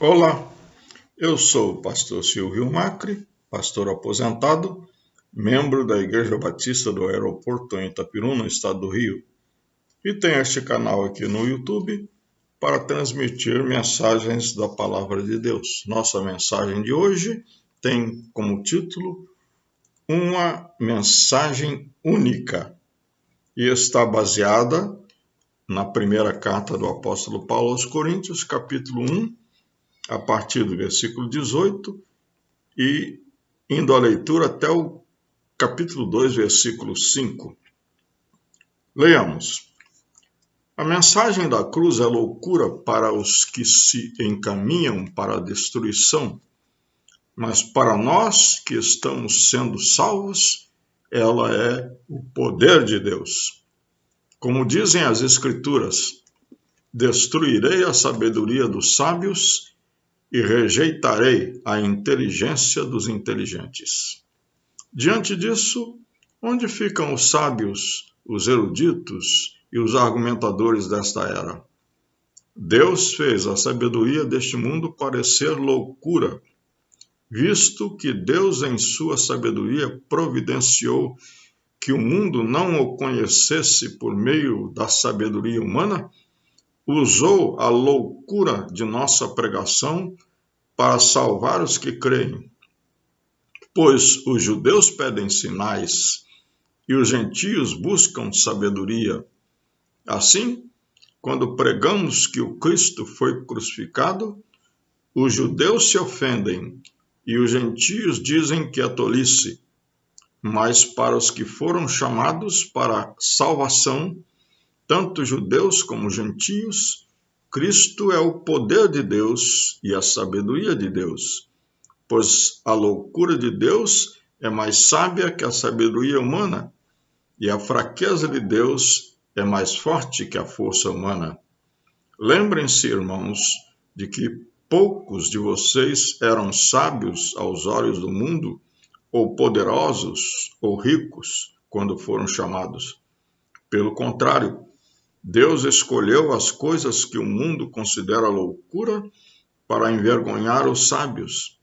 Olá, eu sou o pastor Silvio Macri, pastor aposentado, membro da Igreja Batista do Aeroporto em Itapirum, no estado do Rio, e tenho este canal aqui no YouTube para transmitir mensagens da Palavra de Deus. Nossa mensagem de hoje tem como título Uma Mensagem Única e está baseada na primeira carta do apóstolo Paulo aos Coríntios, capítulo 1, a partir do versículo 18 e indo à leitura até o capítulo 2, versículo 5. Leamos. A mensagem da cruz é loucura para os que se encaminham para a destruição, mas para nós que estamos sendo salvos, ela é o poder de Deus. Como dizem as Escrituras, destruirei a sabedoria dos sábios e rejeitarei a inteligência dos inteligentes. Diante disso, onde ficam os sábios, os eruditos e os argumentadores desta era? Deus fez a sabedoria deste mundo parecer loucura, visto que Deus, em sua sabedoria, providenciou que o mundo não o conhecesse por meio da sabedoria humana, usou a loucura de nossa pregação para salvar os que creem. Pois os judeus pedem sinais e os gentios buscam sabedoria. Assim, quando pregamos que o Cristo foi crucificado, os judeus se ofendem e os gentios dizem que é tolice. Mas para os que foram chamados para a salvação, tanto judeus como gentios, Cristo é o poder de Deus e a sabedoria de Deus. Pois a loucura de Deus é mais sábia que a sabedoria humana, e a fraqueza de Deus é mais forte que a força humana. Lembrem-se, irmãos, de que poucos de vocês eram sábios aos olhos do mundo, ou poderosos, ou ricos, quando foram chamados. Pelo contrário, Deus escolheu as coisas que o mundo considera loucura para envergonhar os sábios,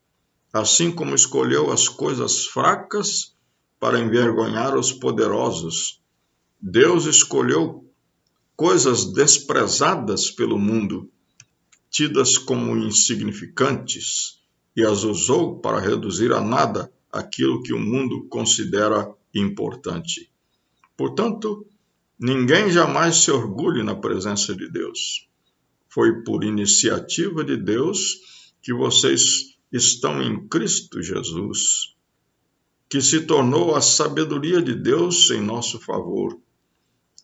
assim como escolheu as coisas fracas para envergonhar os poderosos. Deus escolheu coisas desprezadas pelo mundo, tidas como insignificantes, e as usou para reduzir a nada aquilo que o mundo considera importante. Portanto, ninguém jamais se orgulhe na presença de Deus. Foi por iniciativa de Deus que vocês estão em Cristo Jesus, que se tornou a sabedoria de Deus em nosso favor,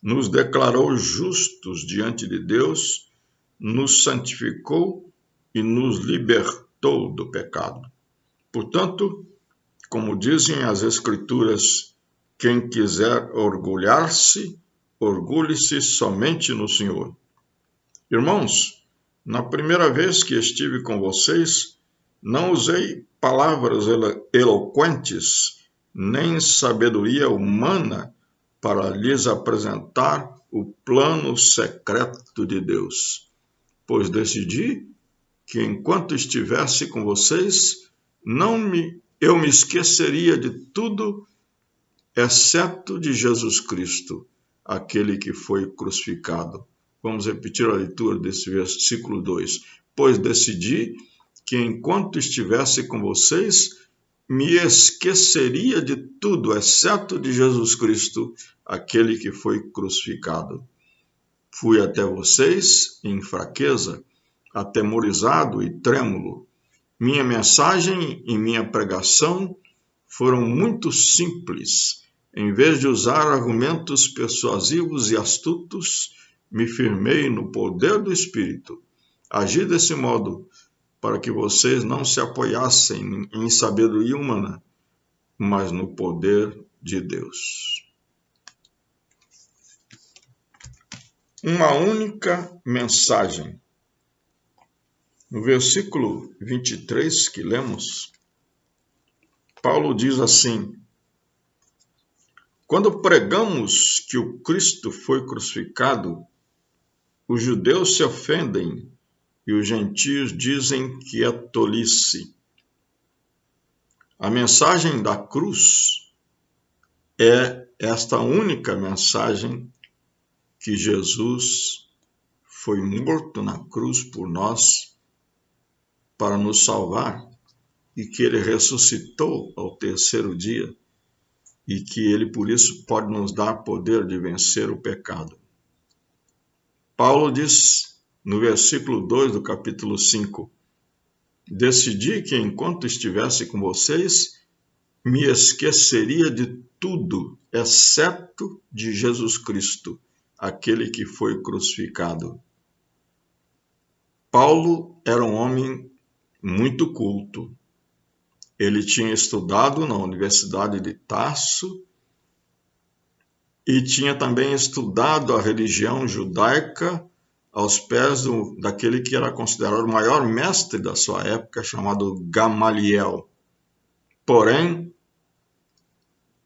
nos declarou justos diante de Deus, nos santificou e nos libertou do pecado. Portanto, como dizem as Escrituras, quem quiser orgulhar-se, orgulhe-se somente no Senhor. Irmãos, na primeira vez que estive com vocês, não usei palavras eloquentes, nem sabedoria humana para lhes apresentar o plano secreto de Deus, pois decidi que enquanto estivesse com vocês, eu me esqueceria de tudo, exceto de Jesus Cristo, aquele que foi crucificado. Vamos repetir a leitura desse versículo 2. Pois decidi que enquanto estivesse com vocês, me esqueceria de tudo, exceto de Jesus Cristo, aquele que foi crucificado. Fui até vocês em fraqueza, atemorizado e trêmulo. Minha mensagem e minha pregação foram muito simples. Em vez de usar argumentos persuasivos e astutos, me firmei no poder do Espírito. Agi desse modo para que vocês não se apoiassem em sabedoria humana, mas no poder de Deus. Uma única mensagem. No versículo 23 que lemos, Paulo diz assim: quando pregamos que o Cristo foi crucificado, os judeus se ofendem e os gentios dizem que é tolice. A mensagem da cruz é esta única mensagem que Jesus foi morto na cruz por nós para nos salvar e que ele ressuscitou ao terceiro dia e que ele por isso pode nos dar poder de vencer o pecado. Paulo diz no versículo 2 do capítulo 5: decidi que enquanto estivesse com vocês, me esqueceria de tudo, exceto de Jesus Cristo, aquele que foi crucificado. Paulo era um homem muito culto. Ele tinha estudado na Universidade de Tarso e tinha também estudado a religião judaica aos pés daquele que era considerado o maior mestre da sua época, chamado Gamaliel. Porém,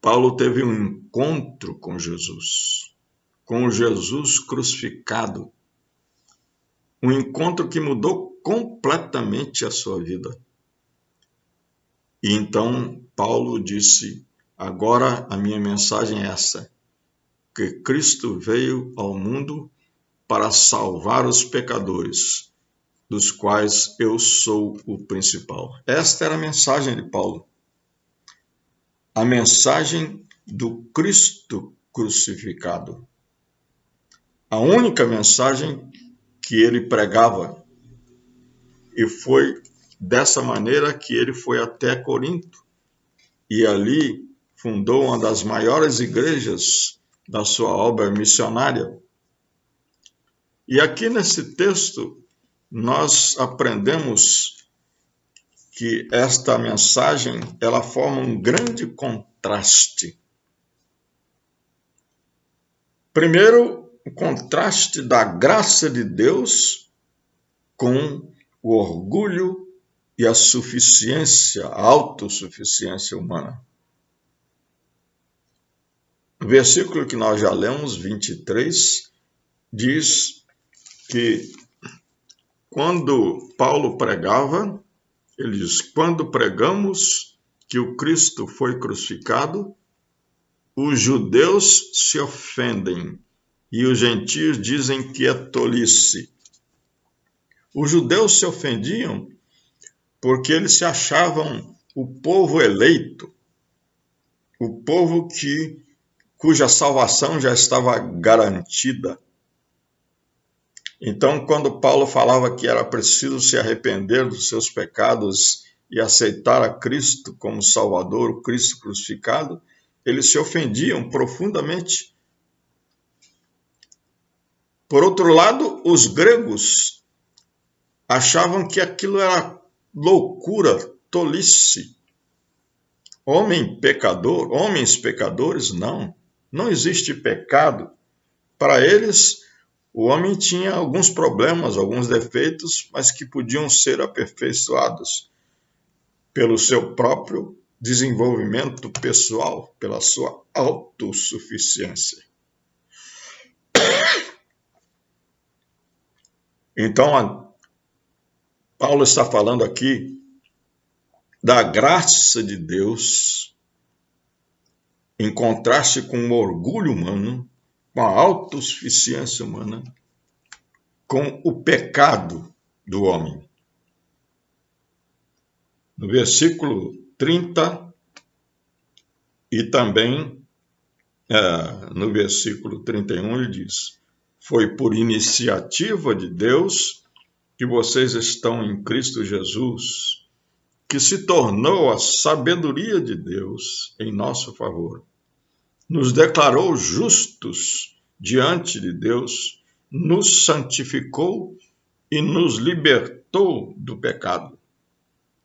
Paulo teve um encontro com o Jesus crucificado, um encontro que mudou completamente a sua vida. E então Paulo disse: agora a minha mensagem é essa, que Cristo veio ao mundo para salvar os pecadores, dos quais eu sou o principal. Esta era a mensagem de Paulo. A mensagem do Cristo crucificado. A única mensagem que ele pregava. E foi dessa maneira que ele foi até Corinto e ali fundou uma das maiores igrejas da sua obra missionária. E aqui nesse texto nós aprendemos que esta mensagem ela forma um grande contraste. Primeiro, o contraste da graça de Deus com o orgulho e a suficiência, a autossuficiência humana. O versículo que nós já lemos, 23, diz que quando Paulo pregava, ele diz: quando pregamos que o Cristo foi crucificado, os judeus se ofendem e os gentios dizem que é tolice. Os judeus se ofendiam porque eles se achavam o povo eleito, o povo cuja salvação já estava garantida. Então, quando Paulo falava que era preciso se arrepender dos seus pecados e aceitar a Cristo como Salvador, o Cristo crucificado, eles se ofendiam profundamente. Por outro lado, os gregos achavam que aquilo era loucura, tolice. Homens pecadores, não existe pecado. Para eles, o homem tinha alguns problemas, alguns defeitos, mas que podiam ser aperfeiçoados pelo seu próprio desenvolvimento pessoal, pela sua autossuficiência. Então, Paulo está falando aqui da graça de Deus em contraste com o orgulho humano, com a autossuficiência humana, com o pecado do homem. No versículo 30 e também no versículo 31 ele diz: foi por iniciativa de Deus que vocês estão em Cristo Jesus, que se tornou a sabedoria de Deus em nosso favor. Nos declarou justos diante de Deus, nos santificou e nos libertou do pecado.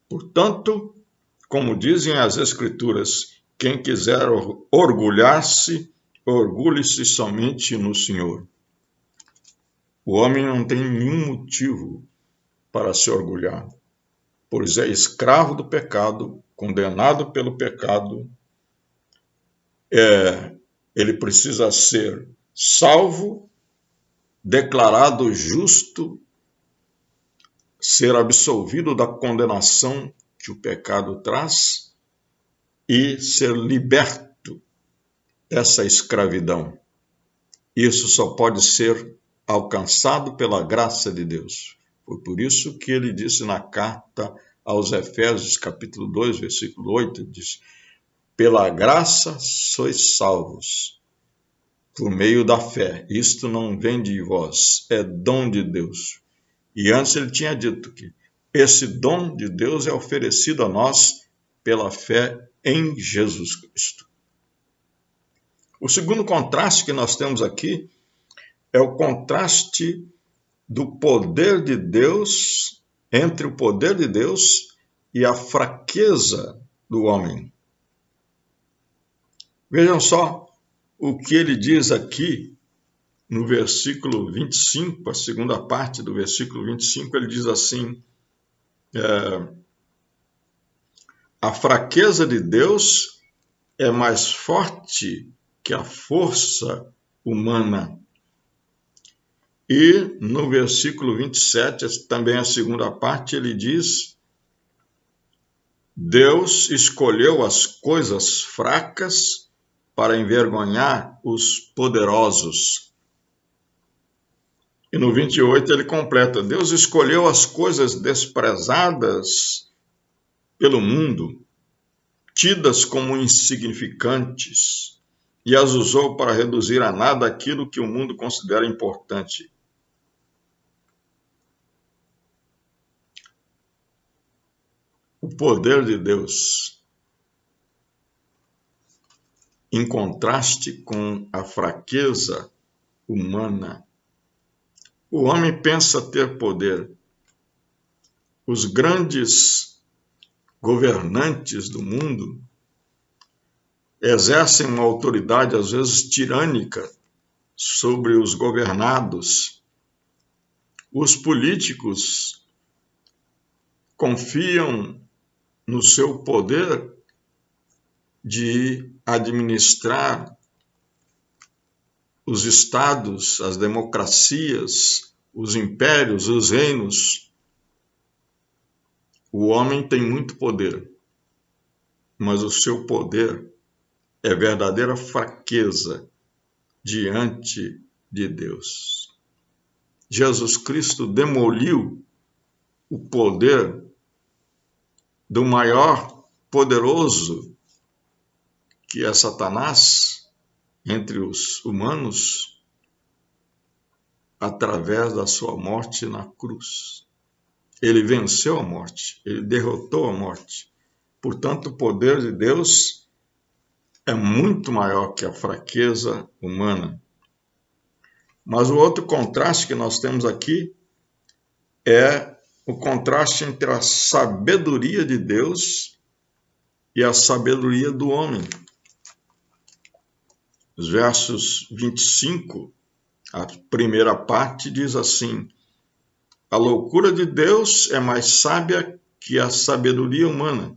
Portanto, como dizem as Escrituras, quem quiser orgulhar-se, orgulhe-se somente no Senhor. O homem não tem nenhum motivo para se orgulhar, pois é escravo do pecado, condenado pelo pecado. Ele precisa ser salvo, declarado justo ser absolvido da condenação que o pecado traz e ser liberto dessa escravidão. Isso só pode ser alcançado pela graça de Deus. Foi por isso que ele disse na carta aos Efésios, capítulo 2, versículo 8, diz: pela graça sois salvos, por meio da fé. Isto não vem de vós, é dom de Deus. E antes ele tinha dito que esse dom de Deus é oferecido a nós pela fé em Jesus Cristo. O segundo contraste que nós temos aqui é o contraste do poder de Deus, entre o poder de Deus e a fraqueza do homem. Vejam só o que ele diz aqui no versículo 25, a segunda parte do versículo 25, ele diz assim: a fraqueza de Deus é mais forte que a força humana. E no versículo 27, também a segunda parte, ele diz: Deus escolheu as coisas fracas para envergonhar os poderosos. E no 28 ele completa: Deus escolheu as coisas desprezadas pelo mundo, tidas como insignificantes, e as usou para reduzir a nada aquilo que o mundo considera importante. O poder de Deus, em contraste com a fraqueza humana. O homem pensa ter poder. Os grandes governantes do mundo exercem uma autoridade, às vezes, tirânica sobre os governados. Os políticos confiam no seu poder de administrar os estados, as democracias, os impérios, os reinos. O homem tem muito poder, mas o seu poder é verdadeira fraqueza diante de Deus. Jesus Cristo demoliu o poder do maior poderoso, que é Satanás, entre os humanos, através da sua morte na cruz. Ele venceu a morte, ele derrotou a morte. Portanto, o poder de Deus é muito maior que a fraqueza humana. Mas o outro contraste que nós temos aqui é o contraste entre a sabedoria de Deus e a sabedoria do homem. Os versos 25, a primeira parte diz assim: a loucura de Deus é mais sábia que a sabedoria humana.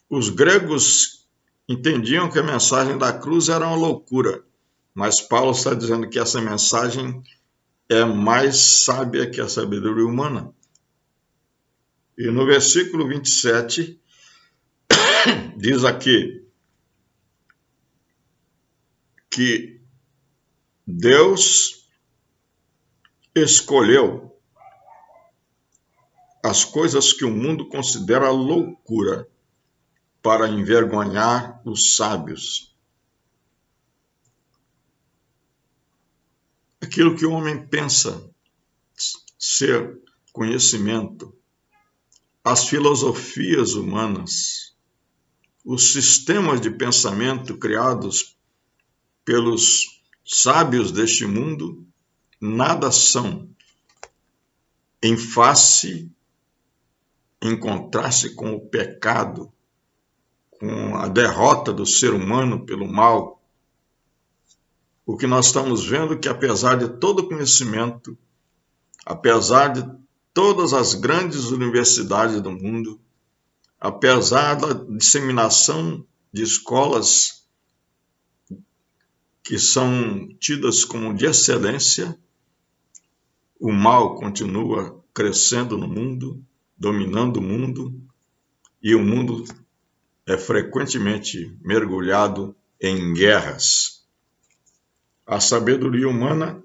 Os gregos entendiam que a mensagem da cruz era uma loucura, mas Paulo está dizendo que essa mensagem é mais sábia que a sabedoria humana. E no versículo 27, diz aqui que Deus escolheu as coisas que o mundo considera loucura para envergonhar os sábios. Aquilo que o homem pensa ser conhecimento, as filosofias humanas, os sistemas de pensamento criados pelos sábios deste mundo, nada são em contraste com o pecado, com a derrota do ser humano pelo mal. O que nós estamos vendo é que, apesar de todo o conhecimento, apesar de todas as grandes universidades do mundo, apesar da disseminação de escolas que são tidas como de excelência, o mal continua crescendo no mundo, dominando o mundo, e o mundo é frequentemente mergulhado em guerras. A sabedoria humana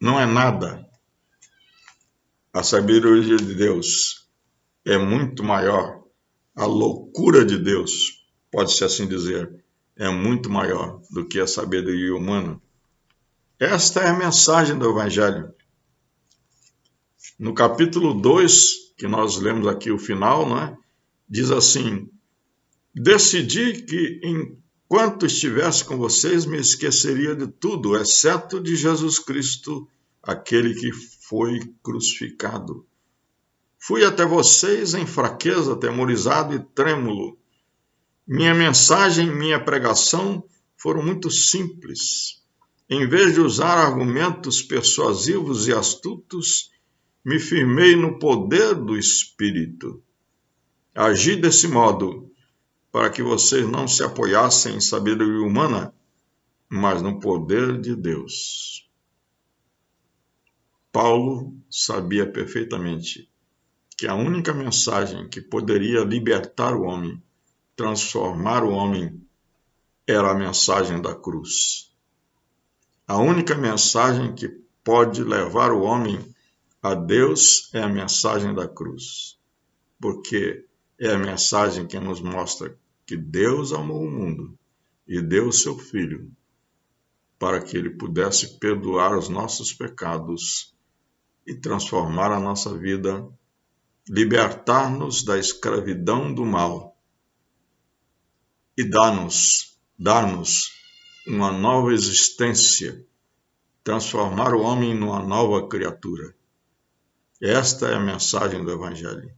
não é nada. A sabedoria de Deus é muito maior. A loucura de Deus, pode-se assim dizer, é muito maior do que a sabedoria humana. Esta é a mensagem do Evangelho. No capítulo 2, que nós lemos aqui o final, diz assim: decidi que enquanto estivesse com vocês me esqueceria de tudo, exceto de Jesus Cristo, aquele que foi crucificado. Fui até vocês em fraqueza, atemorizado e trêmulo. Minha mensagem, minha pregação foram muito simples. Em vez de usar argumentos persuasivos e astutos, me firmei no poder do Espírito. Agi desse modo para que vocês não se apoiassem em sabedoria humana, mas no poder de Deus. Paulo sabia perfeitamente que a única mensagem que poderia libertar o homem, transformar o homem, era a mensagem da cruz. A única mensagem que pode levar o homem a Deus é a mensagem da cruz, porque é a mensagem que nos mostra que Deus amou o mundo e deu o seu Filho para que ele pudesse perdoar os nossos pecados e transformar a nossa vida, libertar-nos da escravidão do mal e dar-nos uma nova existência, transformar o homem numa nova criatura. Esta é a mensagem do Evangelho.